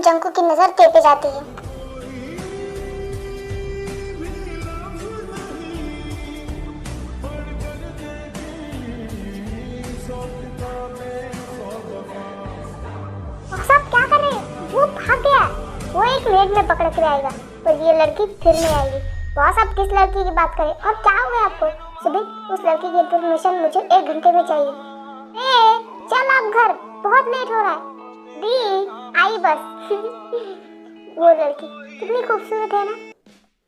जंकू की नजर ते पे जाती है। सब क्या कर रहे हैं? वो भाग गया। वो 1 मिनट में पकड़ के आएगा, पर ये लड़की फिर नहीं आएगी। बॉस, आप किस लड़की की बात करें और क्या हुआ आपको? सुबह उस लड़की की इन्फॉर्मेशन मुझे 1 घंटे में चाहिए। चल आप घर, बहुत लेट हो रहा है। दी आई बस। वो लड़की कितनी खूबसूरत है ना।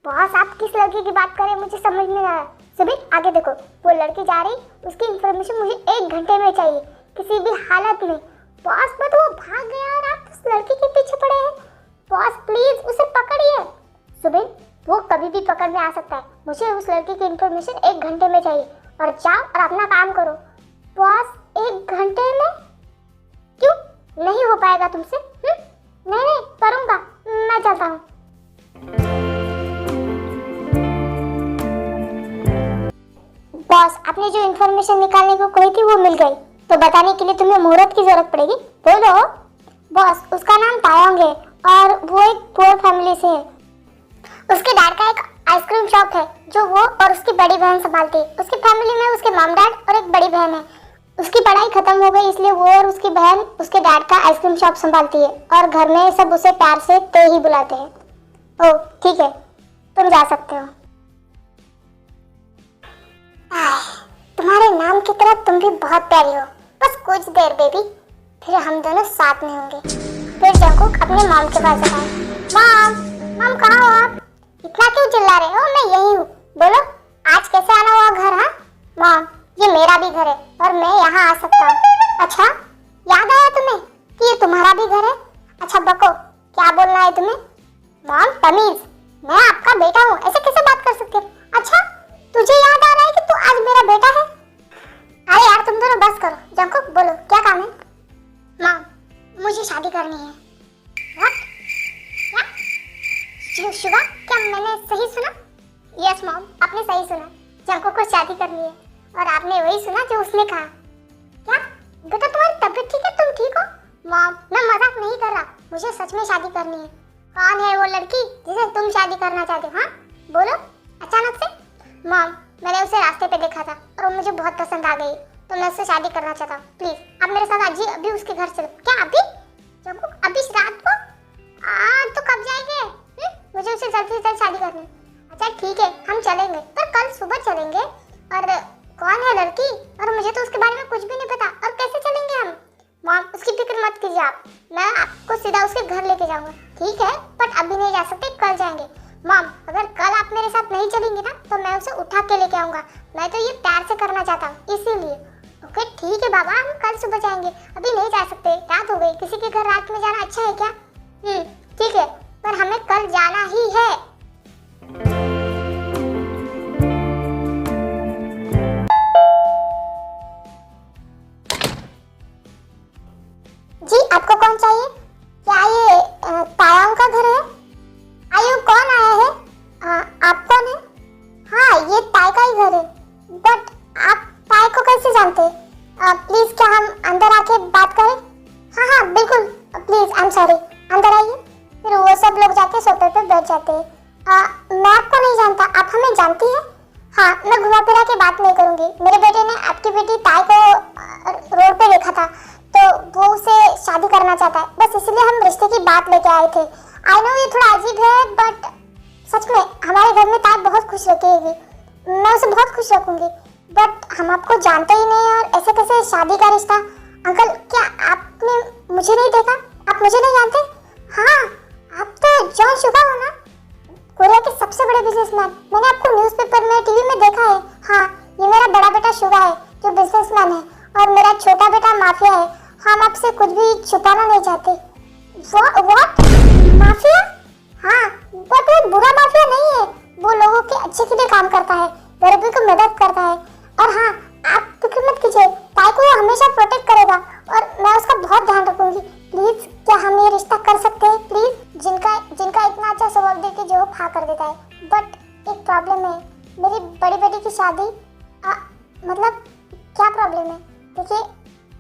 बॉस, आप किस लड़की की बात करें, मुझे समझ नहीं आ रहा। सुबह आगे देखो, वो लड़की जा रही, उसकी इन्फॉर्मेशन मुझे 1 घंटे में चाहिए, किसी भी हालत में। बॉस, बट वो भाग गया और आप उस लड़की के पीछे पड़े हैं। बॉस प्लीज उसे पकड़िए। सुबह वो कभी भी पकड़ में आ सकता है। मुझे उस लड़की की इन्फॉर्मेशन 1 घंटे में चाहिए, और जाओ और अपना काम करो। बॉस 1 घंटे में? क्यों नहीं हो पाएगा तुमसे? नहीं नहीं करूँगा, मैं चलता हूँ। बॉस, आपने जो इन्फॉर्मेशन निकालने को कही थी वो मिल गई, तो बताने के लिए तुम्हें मुहूर्त की जरूरत पड़ेगी। बोलो। बॉस, उसका नाम तायंग है और वो एक पुअर फैमिली से है। उसके डैड का एक आइसक्रीम शॉप है जो वो और उसकी बड़ी बहन संभालती है। उसकी फैमिली में उसके मॉम डैड और एक बड़ी बहन है। उसकी पढ़ाई खत्म हो गई, इसलिए वो और उसकी बहन उसके डैड का आइसक्रीम शॉप संभालती है, और घर में सब उसे प्यार से ते ही बुलाते हैं। ओह ठीक है, तुम जा सकते हो। तुम्हारे नाम की तरह तुम भी बहुत प्यारी हो। बस कुछ देर बेबी, फिर हम दोनों साथ में होंगे। फिर जंकुक अपने मॉम के पास आया। मॉम कहाँ हो आप? इतना क्यों चिल्ला रहे हो? मैं यही हूँ। बोलो आज कैसे आना हुआ घर? हाँ मॉम, ये मेरा भी घर है और मैं यहाँ आ सकता हूँ। अच्छा, याद आया तुम्हें कि ये तुम्हारा भी घर है? अच्छा बको, क्या बोलना है तुम्हें? मॉम तमीज, मैं आपका बेटा हूँ, ऐसे कैसे बात कर सकते हो? अच्छा, तुझे याद आ रहा है कि तू आज मेरा बेटा है? अरे यार तुम दोनों बस करो। जंकुक बोलो क्या काम है? मॉम, मुझे शादी करनी है। व्हाट? क्या? शुगा, क्या मैंने सही सुना? यस मॉम, आपने सही सुना। जंकुक को शादी करनी है, और आपने वही सुना जो उसने कहा। क्या बेटा, तुम्हारी तबीयत ठीक है? तुम ठीक हो? मॉम, मैं मजाक नहीं कर रहा, मुझे सच में शादी करनी है। कौन है वो लड़की जिसे तुम शादी करना चाहते हो? हाँ बोलो अचानक से। मॉम, मैंने उसे रास्ते पे देखा था और वो मुझे बहुत पसंद आ गई, तो मैं उससे शादी करना चाहता हूँ। प्लीज आप मेरे साथ आज ही अभी उसके घर चलो। क्या अभी? जंकुक, अभी रात को? तो कब जाएंगे? मुझे उससे जल्द से जल्द शादी करनी है। अच्छा ठीक है, हम चलेंगे, पर कल सुबह चलेंगे। और कौन है लड़की? और मुझे तो उसके बारे में कुछ भी नहीं पता, और कैसे चलेंगे हम? मॉम, उसकी फिक्र मत कीजिए आप, मैं आपको सीधा उसके घर लेके जाऊंगा। ठीक है, बट अभी नहीं जा सकते, कल जाएंगे। मॉम, अगर कल आप मेरे साथ नहीं चलेंगे ना, तो मैं उसे उठा के लेके आऊंगा। मैं तो ये प्यार से करना चाहता हूँ, इसीलिए। ओके ठीक है बाबा, हम कल सुबह जाएंगे, अभी नहीं जा सकते, रात हो गई। किसी के घर रात में जाना अच्छा है क्या? ठीक है, पर हमें कल जाना ही है। जी आपको कौन चाहिए? क्या ये तायंग का घर है? आयु कौन आया है? आप कौन है? हाँ ये ताय का ही घर है, बट आप ताय को कैसे जानते हैं? प्लीज क्या हम अंदर आके बात करें? हाँ बिल्कुल, प्लीज आई एम सॉरी, अंदर आइए। फिर वो सब लोग जाके सोफे पे बैठ जाते हैं। मैं आपको नहीं जानता, आप हमें जानती हैं? हाँ, मैं घुमा फिरा के बात नहीं करूंगी। मेरे बेटे ने आपकी बेटी ताय को रोड पे देखा था, तो वो उसे शादी करना चाहता है, बस इसलिए हम रिश्ते की बात लेके आए थे। आई नो ये थोड़ा अजीब है, बट सच में हमारे घर में ताय बहुत खुश रखेगी, मैं उसे बहुत खुश रखूंगी। बट हम आपको जानते ही नहीं, और ऐसे कैसे शादी का रिश्ता? अंकल, क्या आपने मुझे नहीं देखा? आप मुझे नहीं जानते? हाँ, आप तो जॉन शुगा हो ना, कोरिया के सबसे बड़े बिजनेसमैन। मैंने आपको न्यूज़पेपर में, टीवी में देखा है। हाँ, ये मेरा बड़ा बेटा शुगा है जो बिजनेसमैन है, और मेरा छोटा बेटा माफिया है। हम आपसे कुछ भी छुपाना नहीं चाहते। व्हाट? माफिया? हाँ, बट वो बुरा माफिया नहीं है, वो लोगों के अच्छे के लिए काम करता है, गरीबों की मदद करता है। और हाँ, आप फिक्र मत कीजिए, ताई को वो हमेशा प्रोटेक्ट करेगा, और मैं उसका बहुत ध्यान रखूंगी। प्लीज क्या हम ये रिश्ता कर सकते हैं? प्लीज, जिनका इतना अच्छा स्वभाव देख के जो हाँ कर देता है। बट एक प्रॉब्लम है, मेरी बड़ी बेटी की शादी। मतलब क्या प्रॉब्लम है? देखिए,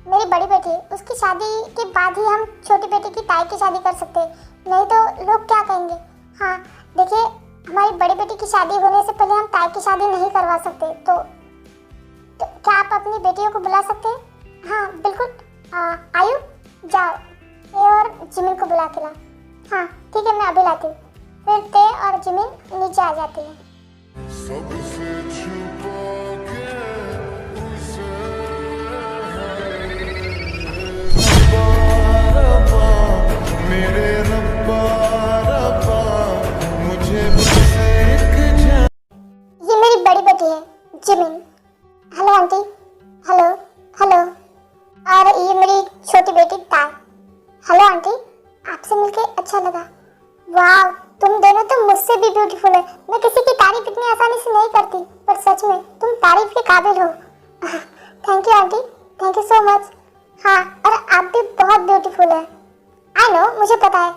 मेरी बड़ी बेटी है, उसकी शादी के बाद ही हम छोटी बेटी की ताई की शादी कर सकते हैं, नहीं तो लोग क्या कहेंगे। हाँ देखिए, हमारी बड़ी बेटी की शादी होने से पहले हम ताई की शादी नहीं करवा सकते, तो क्या आप अपनी बेटियों को बुला सकते हैं? हाँ बिल्कुल। आयु जाओ ते और जिमिन को बुला के ला। हाँ ठीक है, मैं अभी लाती हूँ। फिर ते और जिमिन नीचे आ जाती है। ये मेरी बड़ी बेटी है Jimin. Hello aunty. Hello hello. और ये मेरी छोटी बेटी ताई। हेलो आंटी, आपसे मिलके अच्छा लगा। वाह, तुम दोनों तो मुझसे भी ब्यूटीफुल है। मैं किसी की तारीफ इतनी आसानी से नहीं करती, पर सच में तुम तारीफ के काबिल हो। Thank you aunty, thank you so much. हाँ, और आप भी बहुत ब्यूटीफुल है। आई नो, मुझे पता है।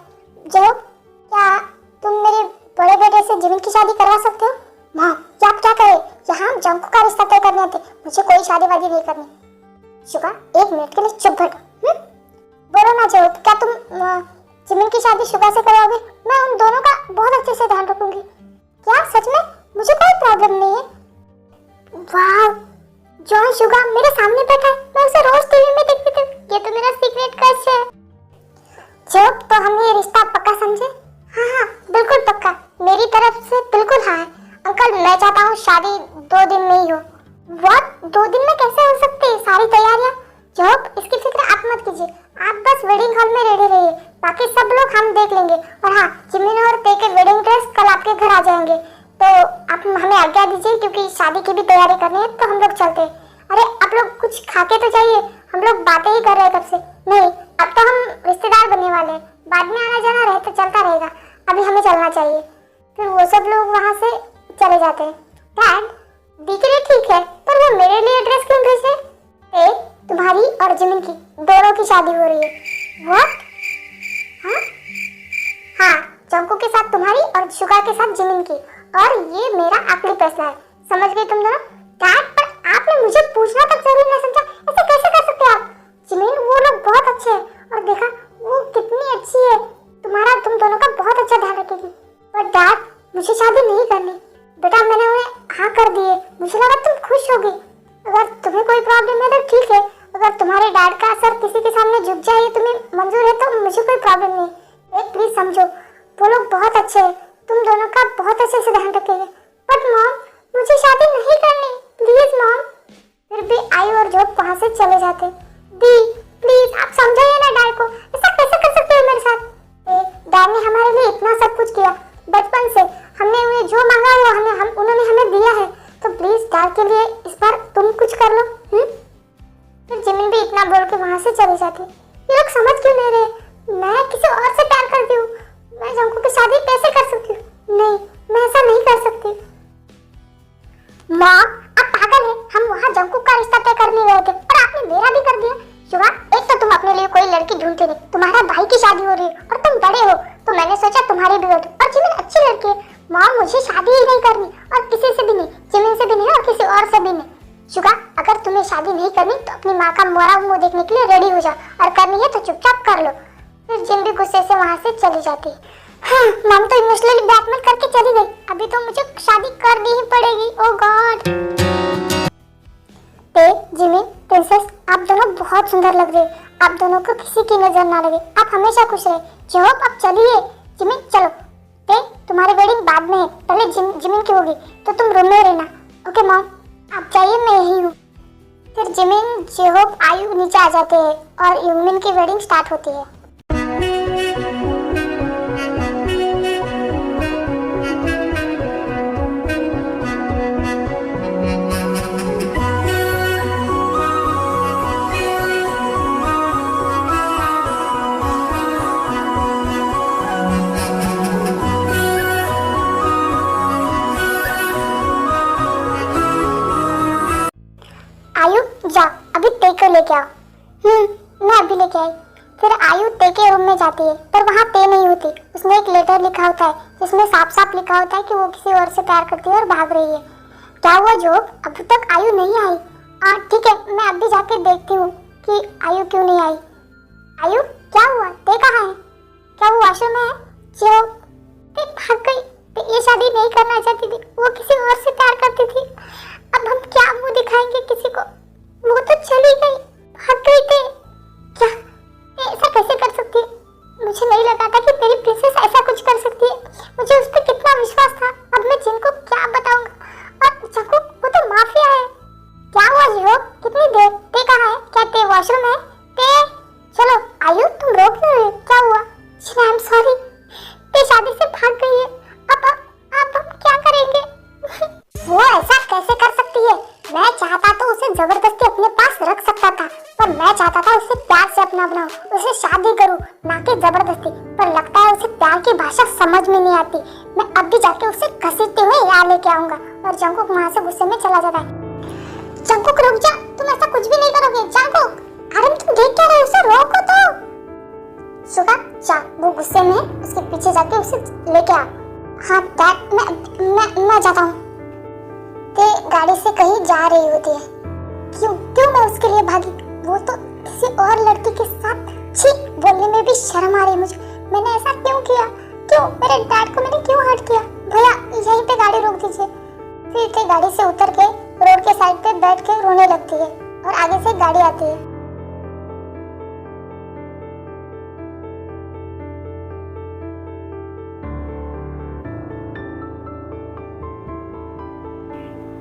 जो क्या तुम मेरे बड़े बेटे से जिमिन की शादी करवा सकते हो? माँ, क्या क्या करे, यहाँ हम जंकू का रिश्ता तय करने आते, मुझे कोई शादी वादी नहीं करनी। शुगा, एक मिनट के लिए चुप बैठो। बोलो ना जो, क्या तुम जिमिन की शादी शुगा से करवाओगे? मैं उन दोनों का बहुत अच्छे से ध्यान रखूंगी। क्या सच में? मुझे कोई प्रॉब्लम नहीं है। वाह, जॉन शुगा मेरे सामने बैठा है, मैं उसे रोज टीवी में देखती थी। ये तो मेरा सीक्रेट क्रश है। जो, तो हम ये रिश्ता पक्का समझे? हाँ हाँ बिल्कुल पक्का, मेरी तरफ से बिल्कुल हाँ है। अंकल, मैं चाहता हूँ शादी 2 दिन में ही हो। व्हाट? 2 दिन में कैसे हो सकती है सारी तैयारियां? जॉब, इसकी फिक्र आप मत कीजिए, आप बस वेडिंग हॉल में रेडी रहिए, बाकी सब लोग हम देख लेंगे। और हाँ, जिमिन और ते के वेडिंग ड्रेस कल आपके घर आ जाएंगे, तो आप हमें आज्ञा दीजिए, क्योंकि शादी की भी तैयारी करनी है, तो हम लोग चलते हैं। अरे आप लोग कुछ खा के तो जाइए, हम लोग बातें ही कर रहे हैं कब से। नहीं, अब तो हम रिश्तेदार बनने वाले हैं, बाद में आना जाना रहे तो चलता रहेगा, अभी हमें चलना चाहिए। फिर वो सब लोग वहाँ से चले जाते हैं। डैड, दिख रही ठीक है, पर वो मेरे लिए ड्रेस क्यों भेज रहे? तुम्हारी और जिमिन की दोनों की शादी हो रही है। व्हाट? हाँ, जंकू के साथ तुम्हारी और शुगा के साथ जिमिन की, और ये मेरा आखिरी फैसला है। समझ गए तुम दोनों? डैड, पर आपने मुझे पूछना तक जरूरी नहीं समझा, ऐसे कैसे कर सकते आप? जिमिन, वो लोग बहुत अच्छे हैं, और देखा वो कितनी अच्छी है, तुम दोनों का बहुत अच्छा ध्यान रखेगी। पर डैड, मुझे शादी नहीं करनी। बेटा, मैंने उन्हें हाँ कर दिए, मुझे लगा तुम खुश होगी। अगर तुम्हें कोई प्रॉब्लम है तो ठीक है, अगर तुम्हारे डैड का सर किसी के सामने झुक जाए, तुम्हें मंजूर है, तो मुझे कोई प्रॉब्लम नहीं। एक प्लीज समझो, वो लोग बहुत अच्छे हैं, तुम दोनों का बहुत अच्छे से ध्यान रखेंगे। बट मॉम, मुझे शादी नहीं करनी, प्लीज मॉम। फिर भी आई और जोब वहाँ से चले जाते। दी, प्लीज आप समझाइए ना डैड को, ऐसा कैसे कर सकते हो मेरे साथ? डैड ने हमारे लिए इतना सब कुछ किया, बचपन से हमने उन्हें जो मांगा है वो उन्होंने हमें दिया है, तो प्लीज डैड के लिए इस बार तुम कुछ कर लो। फिर जिमिन भी इतना बोल के वहाँ से चली जाती। ये लोग समझ क्यों नहीं रहे? मैं किसी और से प्यार करती हूँ, मैं जंकू की शादी कैसे कर सकती हूँ? नहीं, मैं ऐसा नहीं कर सकती। माँ, आप पागल हैं, हम वहाँ जंकू का रिश्ता तय करने गए थे, और आपने मेरा भी कर दिया। शुभा, एक तो तुम अपने लिए कोई लड़की ढूंढते नहीं, तुम्हारा भाई की शादी हो रही है, और तुम बड़े हो, तो मैंने सोचा तुम्हारी भी हो। और जिमिन अच्छी लड़की है। माँ, मुझे शादी ही नहीं करनी, और किसी से भी नहीं, जिमिन से भी नहीं, और किसी और से भी नहीं। शुगा, अगर तुम्हें शादी नहीं करनी तो अपनी माँ का मोरा मुंह देखने के लिए रेडी हो जाओ, और करनी है तो चुपचाप कर लो। फिर जिम भी गुस्से से वहाँ से चली जाती। हाँ, मम तो इमोशनली ब्लैकमेल करके चली गई, अभी तो मुझे शादी करनी ही पड़ेगी। ओह गॉड। ते, जिमिन, प्रिंसेस, आप दोनों बहुत सुंदर लग रहे हैं, आप दोनों को किसी की नजर ना लगे, आप हमेशा खुश रहे। जोब, अब चलिए। जिमिन चलो। ते, तुम्हारी वेडिंग बाद में है, पहले जिमिन की होगी, तो तुम रूम में रहना। ओके मॉम, आप जाइए, मैं यही हूँ। फिर जिमिन, जेहोब, आयु नीचे आ जाते हैं, और युमिन की वेडिंग स्टार्ट होती है। आयु, जाओ अभी ते को लेके आओ। मैं अभी लेके आई। फिर आयु ते के रूम में जाती है, पर वहाँ ते नहीं होती। उसने एक लेटर लिखा होता है, जिसमें साफ साफ लिखा होता है कि वो किसी और से प्यार करती है और भाग रही है। क्या हुआ जोब, अभी तक आयु नहीं आई? हाँ ठीक है, मैं अभी जाके देखती हूँ। कि आयु क्यों नहीं आई। आयु क्या हुआ, ते कहाँ है? क्या वो वॉशरूम में है? जो ते भाग गई, ते ये शादी नहीं करना चाहती थी, वो किसी और से प्यार करती थी। अब हम क्या मुंह दिखाएंगे किसी को? वो तो चली गई, भाग गई थे। क्या ऐसा कैसे कर सकती है? मुझे नहीं लगा था कि मेरी प्रिंसेस ऐसा कुछ कर सकती है। मुझे उस पर कितना विश्वास था। अब मैं जिनको क्या बताऊंगा। और चकू वो तो माफिया है। क्या हुआ हीरो, कितनी देर? ते कहाँ है? क्या ते वॉशरूम है? ते चलो आयु तुम रो क्यों रहे हो? क्या हुआ? आई एम सॉरी, ते शादी से भाग गई है। अब हम क्या करेंगे? वो ऐसा कैसे कर सकती है? मैं चाहता तो उसे जबरदस्ती अपने पास रख सकता था, पर मैं चाहता था उसे प्यार से अपना बनाऊं, उसे शादी करूं, ना कि जबरदस्ती। पर लगता है उसे प्यार की भाषा समझ में नहीं आती। मैं अब भी जाके उसे घसीटते हुए यहाँ लेके आऊंगा। और जंकुक वहाँ से गुस्से में चला जाता है। जंकुक रुक जा, तुम ऐसा कुछ भी नहीं करोगे। जंकुक, अरे तुम देख क्या रहे हो? उसे रोको तो। सुगा जा, वो गुस्से में उसके पीछे जाके उसे लेके आ। हाँ डैड, मैं जाता हूँ। ते गाड़ी से कहीं जा रही होती है। क्यों मैं उसके लिए भागी? वो तो किसी और लड़की के साथ। छी, बोलने में भी शर्म आ रही मुझे। मैंने ऐसा क्यों किया? क्यों मेरे डैड को मैंने क्यों हर्ट किया? भैया यहीं पे गाड़ी रोक दीजिए। फिर ते गाड़ी से उतर के रोड के साइड पे बैठ के रोने लगती है और आगे से गाड़ी आती है।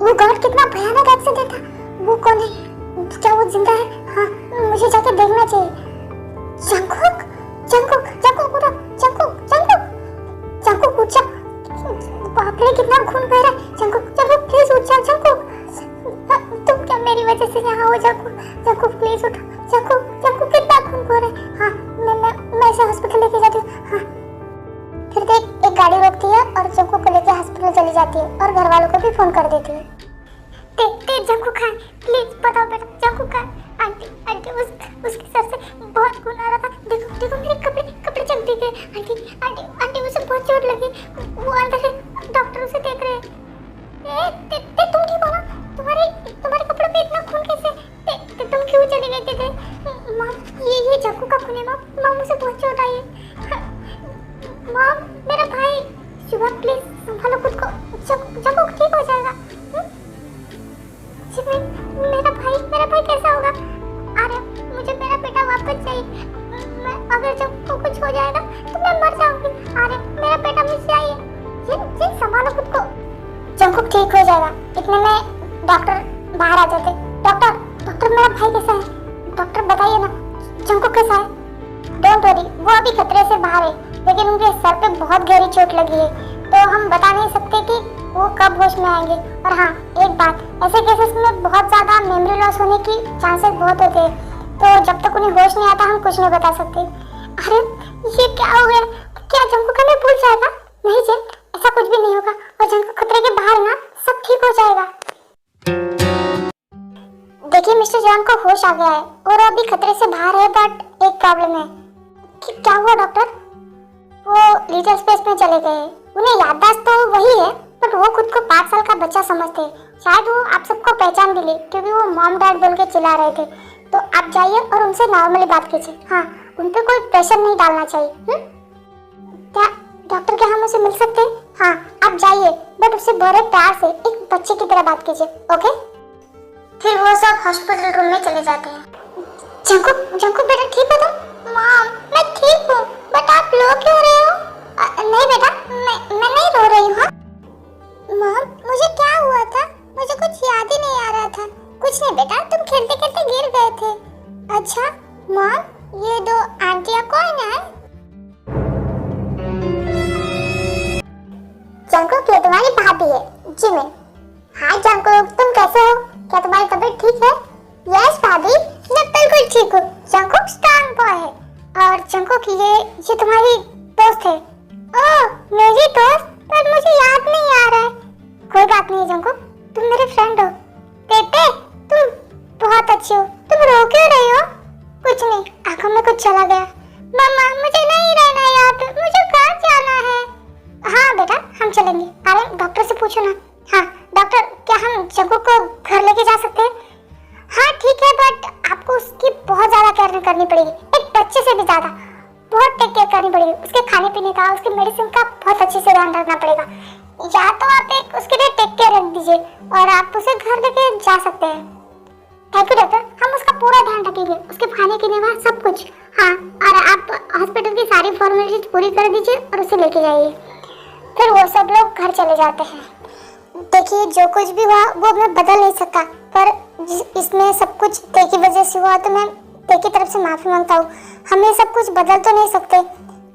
वो गार्ड कितना भयानक एक्सीडेंट था। वो कौन है? क्या वो जिंदा है? हाँ, मुझे जाके देखना चाहिए। जंकुक, जंकुक, जंकुक उठो, जंकुक, जंकुक, जंकुक उठ जा। बाप रे कितना खून बह रहा है। जंकुक, जंकुक प्लीज उठ जा। जंकुक, तुम क्या मेरी वजह से यहाँ हो? जंकुक, जंकुक प्लीज उठो। जंकुक, जंकुक कितना खून बह रहा है। हाँ, मैं इसे हॉस्पिटल लेके जाती हूँ। हाँ, फिर देख एक गाड़ी रोकती है और जंकुक को लेके हॉस्पिटल चली जाती है और घर वालों को भी फोन कर देती है। ते जंकुक है, प्लीज बताओ बेटा, जंकुक है। आंटी उसके सर से बहुत खून आ रहा था। देखो मेरे कपड़े चल दिए। आंटी उसे बहुत चोट लगी। वो अंदर है, डॉक्टर उसे देख रहे हैं। ते तुम क्यों बोला? तुम्हारे कपड़ों पे इतना खून कैसे? ते तुम क्यों चले गए थे? माँ ये जंकुक का खून है। माँ मुझे बहुत चोट आई है। माँ मेरा भाई। शुभा प्लीज संभालो खुद को। जंकुक ठीक हो जाएगा। मेरा भाई कैसा होगा? अरे मुझे मेरा बेटा वापस चाहिए। अगर जंकुक को कुछ हो जाएगा तो मैं मर जाऊंगी। अरे मेरा बेटा मुझसे चाहिए। जी संभालो खुद को। जंकुक ठीक हो जाएगा। इतने में डॉक्टर बाहर आ जाते। डॉक्टर मेरा भाई कैसा है? डॉक्टर बताइए ना, जंकुक कैसा है? डोंट वरी, वो अभी खतरे से बाहर है, लेकिन उनके सर पे बहुत गहरी चोट लगी है, तो हम बता नहीं सकते कि वो कब होश में आएंगे। और हाँ एक बात, ऐसे केसेस में बहुत ज्यादा मेमोरी लॉस होने की चांसेस बहुत होते हैं, तो जब तक उन्हें होश नहीं आता हम कुछ नहीं बता सकते। अरे ये क्या हो गया? क्या जंकुक हमें भूल जाएगा? नहीं जी, ऐसा कुछ भी नहीं होगा। और जंकुक खतरे के बाहर ना, सब ठीक हो जाएगा। देखिए मिस्टर जॉन को होश आ गया है और अभी खतरे से बाहर है, बट एक प्रॉब्लम है। क्या हुआ डॉक्टर? वो लिटिल स्पेस में चले गए। उन्हें याददाश्त तो वही है, पर वो खुद को 5 साल का बच्चा समझते हैं। शायद वो आप सबको पहचान भी ले, क्योंकि वो मॉम डैड बोल के चिल्ला रहे थे। तो आप जाइए और उनसे नॉर्मली बात कीजिए। हाँ, उन पे कोई प्रेशर नहीं डालना चाहिए। क्या डॉक्टर, क्या हम उसे मिल सकते हैं? हाँ आप जाइए, बट उससे बड़े प्यार से एक बच्चे की तरह बात कीजिए, ओके? फिर वो सब हॉस्पिटल रूम में चले जाते हैं। जंकुक बेटा ठीक हो तुम? मॉम मैं ठीक हूँ, बट आप रो क्यों रहे हो? नहीं बेटा, मैं नहीं रो रही हूँ। मॉम मुझे क्या हुआ था? मुझे कुछ याद ही नहीं आ रहा था। कुछ नहीं बेटा, तुम खेलते खेलते गिर गए थे। अच्छा मॉम, ये 2 आंटियाँ कौन है? जंकुक ये तुम्हारी भाभी है, जिमिन। हाय जंकुक, तुम कैसे हो? क्या तुम्हारी तबीयत ठीक है? यस भाभी, मैं बिल्कुल ठीक हूँ। जंकुक स्ट्रॉन्ग बॉय है। और जंकुक ये तुम्हारी दोस्त है। ओह मेरी दोस्त? पर मुझे याद नहीं आ रहा है। कोई बात नहीं जंकुक, तुम मेरे फ्रेंड हो। पेपे तुम बहुत अच्छी हो। तुम रो क्यों रही हो? कुछ नहीं, आंखों में कुछ चला गया। मम्मा मुझे नहीं रहना यहाँ पे, मुझे घर जाना है। हाँ बेटा हम चलेंगे। अरे डॉक्टर से पूछो ना। हाँ डॉक्टर, क्या हम जंकुक को घर लेके जा सकते हैं? हाँ ठीक है, बट आपको उसकी बहुत पीने का, उसके मेडिसिन का बहुत अच्छे से ध्यान रखना पड़ेगा। या तो आप एक उसके लिए टेक केयर रख दीजिए और आप उसे घर लेके जा सकते हैं। थैंक यू डॉक्टर, हम उसका पूरा ध्यान रखेंगे, उसके खाने पीने का सब कुछ। हाँ, और आप हॉस्पिटल की सारी फॉर्मेलिटीज पूरी कर दीजिए और उसे लेके जाइए। फिर वो सब लोग घर चले जाते हैं। देखिए, जो कुछ भी हुआ वो मैं बदल नहीं सकता, पर इसमें सब कुछ ते की वजह से हुआ, तो मैं ते की तरफ से माफी मांगता हूँ। हम ये सब कुछ बदल तो नहीं सकते।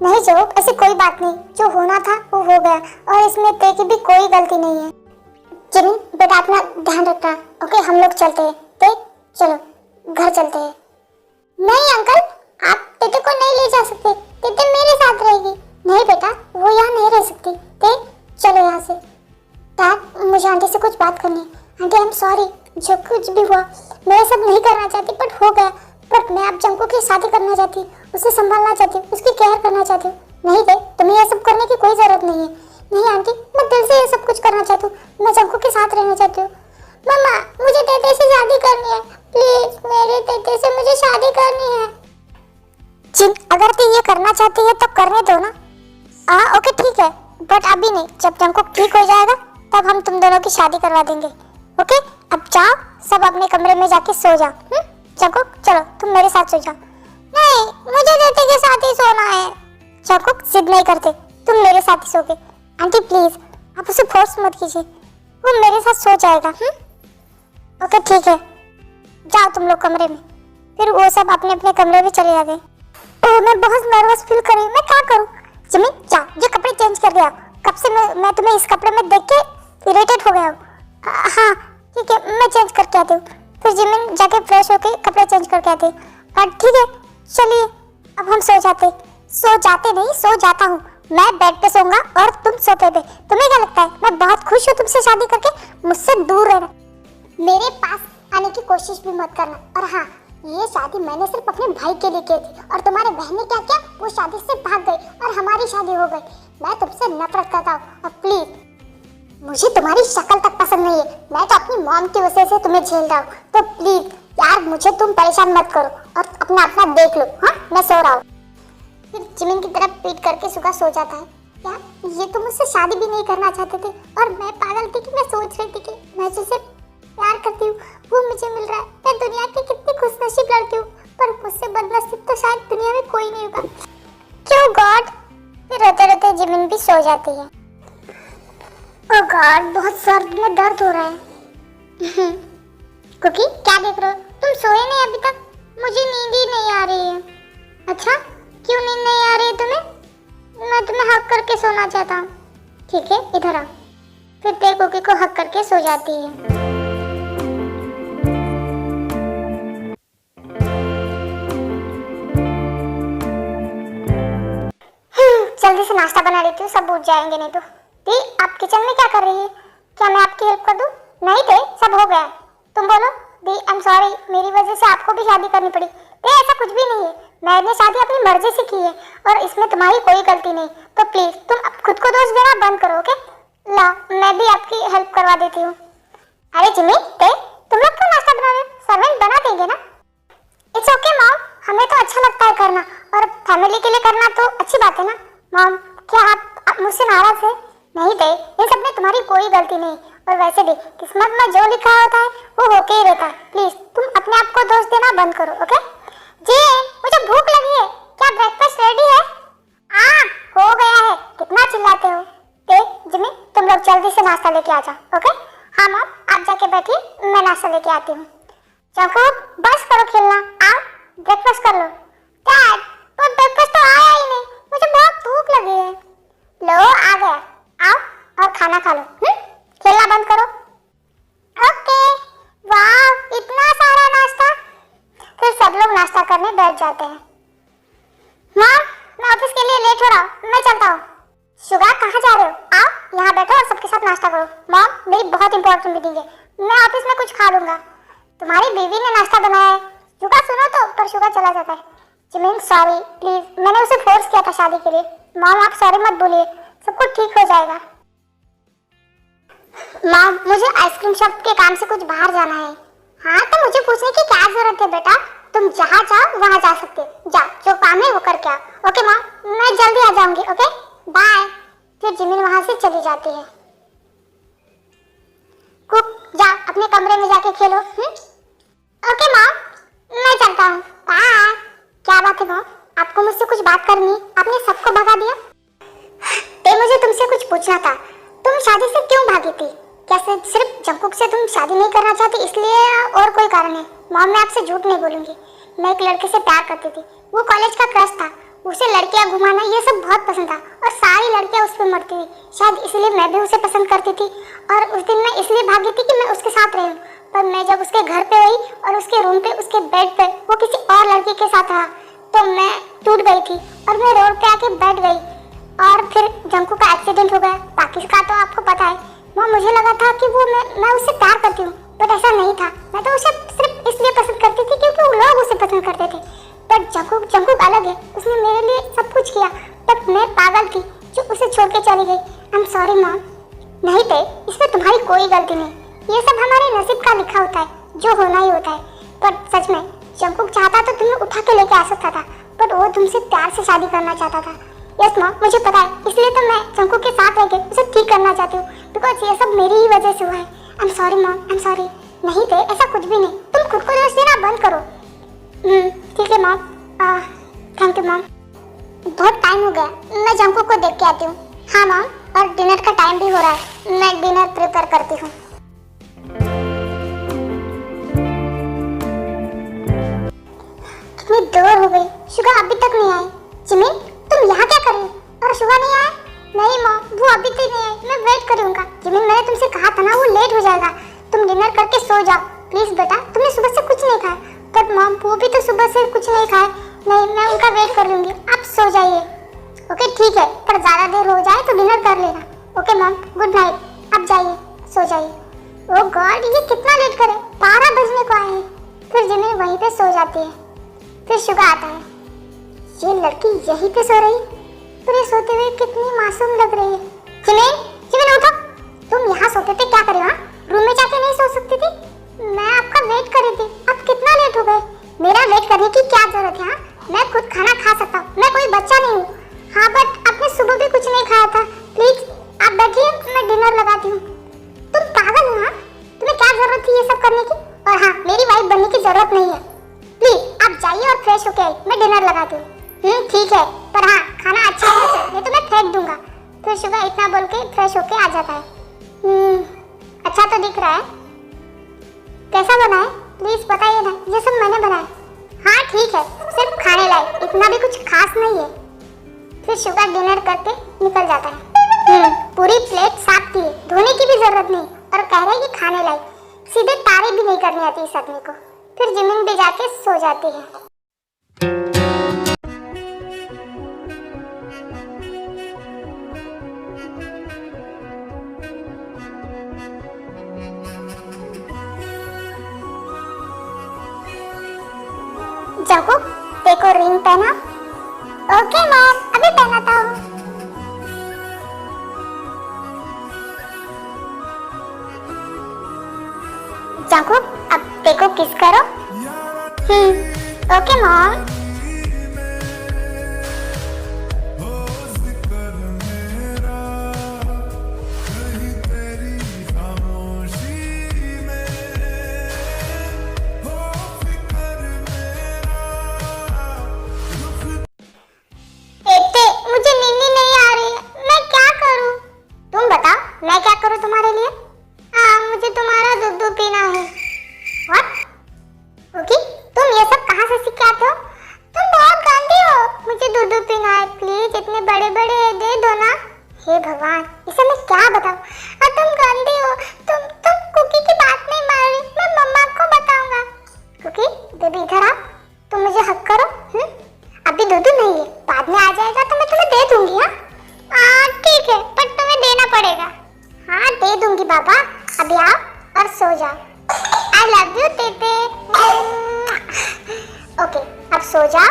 नहीं जो, ऐसी कोई बात नहीं, जो होना था वो हो गया और इसमें ते की भी कोई गलती नहीं है। जिमिन बेटा अपना ध्यान रखना। ओके, हम लोग चलते हैं। ते चलो घर चलते हैं। नहीं अंकल, आप टेटे को नहीं ले जा सकते, टेटे मेरे साथ रहेगी। नहीं बेटा, वो यहाँ नहीं रह सकती। ते चलो यहाँ से। डैड, मुझे आंटी से कुछ बात करनी है। आंटी आई एम सॉरी, जो कुछ भी हुआ मैं सब नहीं करना चाहती, बट हो गया। पर मैं अब जंकू की शादी करना चाहती हूँ, उसे संभालना चाहती हूँ, उसकी केयर करना चाहती हूँ। नहीं दे, तुम्हें ये सब करने की कोई जरूरत नहीं है। नहीं आंटी, मैं दिल से ये सब कुछ करना चाहती हूँ, मैं जंकू के साथ रहना चाहती हूँ। मम्मा, मुझे तेते से शादी करनी है, प्लीज मेरे तेते से मुझे शादी करनी है। जिन, अगर तू ये करना चाहती है तो करने दो ना। ओके ठीक है, बट अभी नहीं, जब जंकू ठीक हो जाएगा तब हम तुम दोनों की शादी करवा देंगे। ओके, अब जाओ सब अपने कमरे में जाके सो जाओ। जंकू चलो तुम मेरे साथ सो जाओ। नहीं, मुझे तेते के साथ ही सोना है। जंकू जिद नहीं करते, तुम मेरे साथ ही सोगे। आंटी प्लीज आप उसे फोर्स मत कीजिए, वो मेरे साथ सो जाएगा। ओके ठीक है, जाओ तुम लोग कमरे में। फिर वो सब अपने अपने कमरे में चले जाते। ओह, मैं बहुत नर्वस फील कर रही हूँ, मैं क्या करूँ? जिमिन जाओ, ये कपड़े चेंज कर दिया। कब से मैं तुम्हें इस कपड़े में देख के इरिटेट हो गया हूँ। हाँ ठीक है, मैं चेंज करके आती हूँ। फिर जिमिन जाके फ्रेश होके कपड़े चेंज करके आती है। ठीक है चलिए, अब हम सो जाते नहीं, सो जाता हूँ। मैं बेड पे सोऊंगा और तुम सोफे पे। तुम्हें क्या लगता है मैं बहुत खुश हूँ तुमसे शादी करके? मुझसे दूर रहना, मेरे पास आने की कोशिश भी मत करना। और हाँ, ये शादी मैंने सिर्फ अपने भाई के लिए की थी और तुम्हारे बहन ने क्या किया, वो शादी से भाग गई और हमारी शादी हो गई। मैं तुमसे नफरत करता हूँ और प्लीज मुझे तुम्हारी शक्ल तक पसंद नहीं है। मैं तो अपनी मॉम की वजह से तुम्हें झेल रहा हूँ, तो प्लीज यार मुझे तुम परेशान मत करो और अपना अपना देख लो। हाँ, मैं सो रहा हूँ। फिर जिमिन की तरफ पीट करके सुगा सो जाता है। क्या ये तुम मुझसे शादी भी नहीं करना चाहते थे और मैं पागल थी कि मैं सोच रही थी कि मैं जिसे प्यार करती हूँ वो मुझे मिल रहा है। मैं दुनिया की कितनी खुशनसीब लड़की हूँ, पर मुझसे बदनसीब तो शायद दुनिया में कोई नहीं होगा। क्यों गॉड? फिर रोते रोते जिमिन भी सो जाती है। ओह गॉड, बहुत सर में दर्द हो रहा है। कुकी क्या देख रहे हो? तुम सोए नहीं अभी तक? मुझे नींद ही नहीं आ रही है। अच्छा, क्यों नींद नहीं आ रही है तुम्हें? मैं तुम्हें हक करके सोना चाहता हूँ। ठीक है, इधर आओ। फिर ते कुकी को हक करके सो जाती है। जल्दी से नाश्ता बना लेती हूँ, सब उठ जाएंगे नहीं तो। दी, आप किचन में क्या कर रही है? क्या मैं आपकी हेल्प कर दूँ? नहीं थे, सब हो गया। तुम बोलो। दी आई एम सॉरी, मेरी वजह से आपको भी शादी करनी पड़ी। दी ऐसा कुछ भी नहीं है, मैंने शादी अपनी मर्जी से की है और इसमें तुम्हारी कोई गलती नहीं। तो प्लीज तुम अब खुद को दोष देना बंद करो। ओके, ला मैं भी आपकी हेल्प करवा देती हूँ। अरे जिमी, तुम लोग क्यों नाश्ता बना रहे हो? सर्वेंट बना देंगे ना। इट्स ओके मॉम, हमें तो अच्छा लगता है करना और फैमिली के लिए करना तो अच्छी बात है ना। मॉम, क्या आप मुझसे नाराज है? नहीं दे, इन सब में तुम्हारी कोई गलती नहीं। और वैसे भी किस्मत में जो लिखा होता है वो होके ही रहता है। प्लीज तुम अपने आप को दोष देना बंद करो। ओके जी, मुझे भूख लगी है, क्या ब्रेकफास्ट रेडी है? हाँ हो गया है, कितना चिल्लाते हो? जिमी तुम लोग जल्दी से नाश्ता लेके आ जाओ। ओके हाँ मॉम, आप जाके बैठिए, मैं नाश्ता लेके आती हूँ। चौको बस करो खेलना, आओ ब्रेकफास्ट कर लो। डैड, पर ब्रेकफास्ट तो आया ही नहीं, मुझे बहुत भूख लगी है। लो आ गया, आओ और खाना खा लो। खेलना बंद करो। ओके, वाह इतना सारा नाश्ता। फिर सब लोग नाश्ता करने बैठ जाते हैं। माँ, मैं ऑफिस के लिए लेट हो रहा हूँ, मैं चलता हूँ। शुगा कहाँ जा रहे हो? आओ यहाँ बैठो और सबके साथ नाश्ता करो। मॉम, मेरी बहुत इंपॉर्टेंट मीटिंग है, मैं ऑफिस में कुछ खा लूंगा। तुम्हारी बीवी ने नाश्ता बनाया है। शुगा सुनो तो, पर शुगा चला जाता है। जिमिन सॉरी प्लीज, मैंने उसे फोर्स किया था शादी के लिए। मॉम आप सॉरी मत बोलिए, सब कुछ ठीक हो जाएगा। मॉम, मुझे आइसक्रीम शॉप के काम से कुछ बाहर जाना है। हाँ तो मुझे पूछने की क्या जरूरत है बेटा, तुम जहाँ चाहो वहाँ जा सकते हो, जाओ जो काम है वो करके आओ। ओके मॉम, मैं जल्दी आ जाऊंगी। Okay bye. फिर जिमिन वहाँ से चली जाती है। कुक जाओ अपने कमरे में जाके खेलो। ओके मॉम, मैं चलता हूँ, बाय। क्या बात है मॉम, आपको मुझसे कुछ बात करनी है? आपने सबको भगा दिया। मुझे तुमसे कुछ पूछना था, तुम शादी से क्यों भागी थी? क्या सिर्फ जंकुक से तुम शादी नहीं करना चाहती इसलिए, और कोई कारण है? मॉम मैं आपसे झूठ नहीं बोलूंगी, मैं एक लड़के से प्यार करती थी, वो कॉलेज का क्रश था, उसे लड़कियां घुमाना ये सब बहुत पसंद था और सारी लड़कियां उस पर मरती थी, शायद इसलिए मैं भी उसे पसंद करती थी। और उस दिन मैं इसलिए भागी थी कि मैं उसके साथ रही हूँ, पर मैं जब उसके घर पे गई और उसके रूम पे उसके बेड पे वो किसी और लड़की के साथ रहा तो मैं टूट गई थी और मैं रोड पे आके बैठ गई और फिर जंकुक का एक्सीडेंट हो गया। बाकी का तो आपको पता है। वो मुझे लगा था कि वो मैं उससे प्यार करती हूँ, बट ऐसा नहीं था। मैं तो उसे सिर्फ इसलिए पसंद करती थी क्योंकि वो लोग उसे पसंद करते थे। बट जंकुक अलग है, उसने मेरे लिए सब कुछ किया, बट मैं पागल थी जो उसे छोड़ के चली गई। I am sorry mom. नहीं थे, इसमें तुम्हारी कोई गलती नहीं, ये सब हमारे नसीब का लिखा होता है, जो होना ही होता है। पर सच में जंकुक चाहता तो तुम्हें उठा के लेके आ सकता था, बट वो तुमसे प्यार से शादी करना चाहता था। यस मॉम, मुझे पता है, इसलिए तो मैं जंकुक के साथ रह के उसे ठीक करना चाहती हूँ, बिकॉज ये सब मेरी ही वजह से हुआ है। I am sorry mom, I am sorry. नहीं थे, ऐसा कुछ भी नहीं, तुम खुद को दोष देना बंद करो। ठीक है मॉम, थैंक यू मॉम। बहुत टाइम हो गया, मैं जंकुक को देख के आती हूँ। हाँ मॉम, और डिनर का टाइम भी हो रहा है, मैं डिनर प्रिपेयर करती हूँ। कितनी देर हो गई, शुगा अभी तक नहीं आई। जिमिन तुम यहाँ क्या कर रही हो? और शुगा नहीं आया? नहीं मॉम, वो अभी तक नहीं आई, मैं वेट करूँगा। जिमिन मैंने तुमसे कहा था ना, वो लेट हो जाएगा, तुम डिनर करके सो जाओ प्लीज बेटा। तुमने सुबह से कुछ नहीं खाया। बट मॉम वो भी तो सुबह से कुछ नहीं खाए। नहीं, मैं उनका वेट कर लूँगी, आप सो जाइए। ओके ठीक है, पर ज़्यादा देर हो जाए तो डिनर कर लेना। ओके मॉम, गुड नाइट, आप जाइए, सो जाइए। ओह गॉड, ये कितना लेट करे, 12 बजने को आए हैं। फिर जिमिन वहीं पे सो जाती है। फिर शुगा आता है, ये लड़की यहीं पे सो रही, पर ये सोते हुए कितनी मासूम लग रही है। जिमिन उठो, तुम यहाँ सोते थे, क्या करे वहाँ? रूम में जाके नहीं सो सकती थी? मैं आपका वेट कर रही थी, आप कितना लेट हो गए? मेरा वेट करने की क्या जरूरत है? मैं खुद खाना खा सकता हूँ, मैं कोई बच्चा नहीं हूँ। हाँ बट आपने सुबह भी कुछ नहीं खाया था। प्लीज आप बैठिए, मैं डिनर लगाती हूँ। तुम पागल हो? हाँ, तुम्हें क्या जरूरत थी ये सब करने की? और हाँ, मेरी वाइफ बनने की जरूरत नहीं है। प्लीज आप जाइए और फ्रेश होके आइए, मैं डिनर लगाती हूँ। ठीक है, पर हाँ खाना अच्छा है, नहीं तो मैं फेंक दूंगा। फिर शुगा इतना बोल के फ्रेश होके आ जाता है। अच्छा तो दिख रहा है, कैसा बना है प्लीज बताइए ना, ये सब मैंने बनाया। हाँ ठीक है, सिर्फ खाने लायक, इतना भी कुछ खास नहीं है। फिर शुगा डिनर करके निकल जाता है। पूरी प्लेट साफ की है, धोने की भी जरूरत नहीं, और कह रहे हैं कि खाने लायक, सीधे तारीफ भी नहीं करनी आती इस आदमी को। फिर जिमिन भी जाके सो जाती है। जंकुक देखो रिंग पहना। ओके मॉम, अभी पहनाता हूँ। जंकुक अब देखो किस करो। Okay mom. मैं क्या करूं तुम्हारे लिए? मुझे तुम्हारा दूध पीना है। व्हाट? ओके, तुम ये सब कहाँ से सीख के आते हो? तुम बहुत गंदी हो, मुझे दूध पीना है, प्लीज इतने बड़े बड़े दे दो ना। हे भगवान, इसे मैं क्या बताऊं? तुम गंदी हो, तुम कुकी की बात नहीं मान रही, मैं मम्मा को बताऊंगा। कुकी बेबी इधर आओ, तुम मुझे हक करो। अभी दूध नहीं है, बाद में आ जाएगा तो मैं तुम्हें दे दूंगी। हाँ ठीक है, पर तुम्हें देना पड़ेगा। हाँ दे दूंगी बाबा, अभी आओ और सो जाओ। आई लव यू तेते। ओके अब सो जाओ।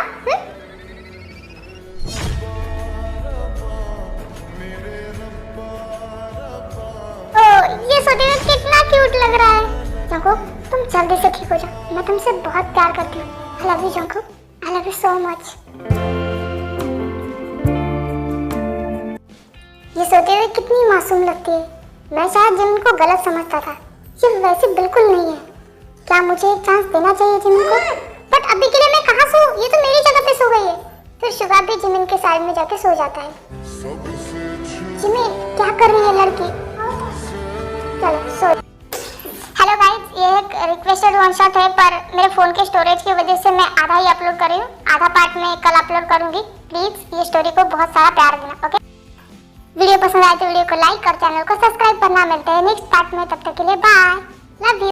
ये सोते हुए कितना क्यूट लग रहा है। देखो तुम जल्दी से ठीक हो जाओ, मैं तुमसे बहुत प्यार करती हूँ। I love you Jungkook, I love you so much. ये सोते हुए कितनी मासूम लगती है। मैं शायद जिमिन को गलत समझता था, ये वैसे बिल्कुल नहीं है। क्या मुझे एक चांस देना चाहिए जिमिन को? बट अभी के लिए मैं कहाँ सो, ये तो मेरी जगह पे सो गई है। फिर शुगा भी जिमिन के साइड में जाके सो जाता है। जिमिन क्या कर रही है लड़की? चलो सो। हेलो गाइस, ये एक रिक्वेस्टेड वन शॉट है, पर मेरे फोन के स्टोरेज की वजह से मैं आधा ही अपलोड कर रही हूँ। आधा पार्ट में कल अपलोड करूंगी। प्लीज ये स्टोरी को बहुत सारा प्यार देना, ओके? वीडियो पसंद आए तो वीडियो को लाइक और चैनल को सब्सक्राइब करना। मिलते हैं नेक्स्ट पार्ट में, तब तक के लिए बाय, लव यू।